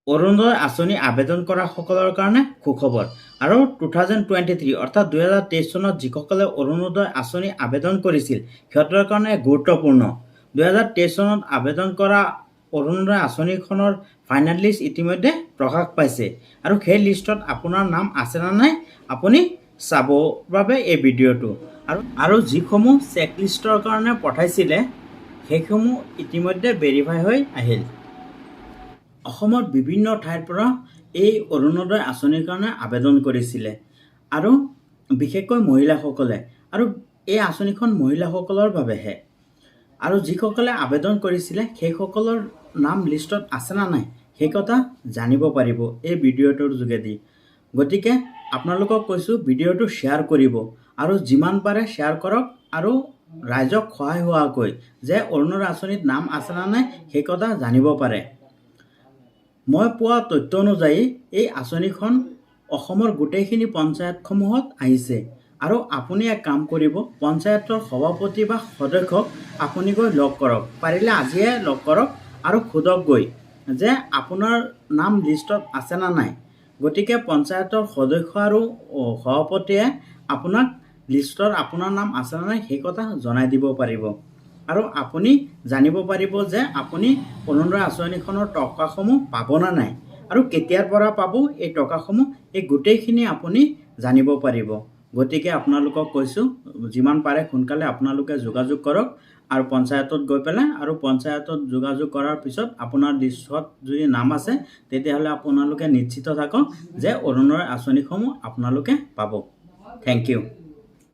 অৰুণোদয় আঁচনি আবেদন কৰা সকলৰ কাৰণে সুখবৰ আৰু 2023 অৰ্থাৎ 2023 চনত যিসকলে অৰুণোদয় আঁচনি আবেদন কৰিছিল সিহঁতৰ কাৰণে গুৰুত্বপূৰ্ণ। 2023 চনত আবেদন কৰা অৰুণোদয় আঁচনিখনৰ ফাইনেল লিষ্ট ইতিমধ্যে প্ৰকাশ পাইছে আৰু সেই লিষ্টত আপোনাৰ নাম আছে নে নাই আপুনি চাব বাবে এই ভিডিঅ'টো আৰু যিসমূহ চেকলিষ্টৰ কাৰণে পঠাইছিলে সেইসমূহ ইতিমধ্যে ভেৰিফাই হৈ আহিল। অসমৰ বিভিন্ন ঠাইৰ পৰা এই অৰুণোদয় আঁচনিৰ কাৰণে আবেদন কৰিছিলে আৰু বিশেষকৈ মহিলাসকলে, আৰু এই আঁচনিখন মহিলাসকলৰ বাবেহে। আৰু যিসকলে আবেদন কৰিছিলে সেইসকলৰ নাম লিষ্টত আছে নে নাই সেই কথা জানিব পাৰিব এই ভিডিঅ'টোৰ যোগেদি। গতিকে আপোনালোকক কৈছোঁ ভিডিঅ'টো শ্বেয়াৰ কৰিব আৰু যিমান পাৰে শ্বেয়াৰ কৰক আৰু ৰাইজক সহায় হোৱাকৈ যে অৰুণোদয় আঁচনিত নাম আছে নে নাই সেই কথা জানিব পাৰে। মই পোৱা তথ্য অনুযায়ী এই আঁচনিখন অসমৰ গোটেইখিনি পঞ্চায়তসমূহত আহিছে আৰু আপুনি এক কাম কৰিব, পঞ্চায়তৰ সভাপতি বা সদস্যক আপুনি গৈ লগ কৰক, পাৰিলে আজিয়ে লগ কৰক আৰু সোধক গৈ যে আপোনাৰ নাম লিষ্টত আছে নে নাই। গতিকে পঞ্চায়তৰ সদস্য আৰু সভাপতিয়ে আপোনাক লিষ্টত আপোনাৰ নাম আছে নে নাই সেই কথা জনাই দিব পাৰিব আৰু আপুনি জানিব পাৰিব যে আপুনি অৰুণোদয় আঁচনিখনৰ টকাসমূহ পাব নে নাই আৰু কেতিয়াৰ পৰা পাব এই টকাসমূহ, এই গোটেইখিনি আপুনি জানিব পাৰিব। গতিকে আপোনালোকক কৈছোঁ যিমান পাৰে সোনকালে আপোনালোকে যোগাযোগ কৰক আৰু পঞ্চায়তত গৈ পেলাই, আৰু পঞ্চায়তত যোগাযোগ কৰাৰ পিছত আপোনাৰ লিষ্টত যদি নাম আছে তেতিয়াহ'লে আপোনালোকে নিশ্চিত থাকক যে অৰুণোদয় আঁচনিসমূহ আপোনালোকে পাব। Thank U.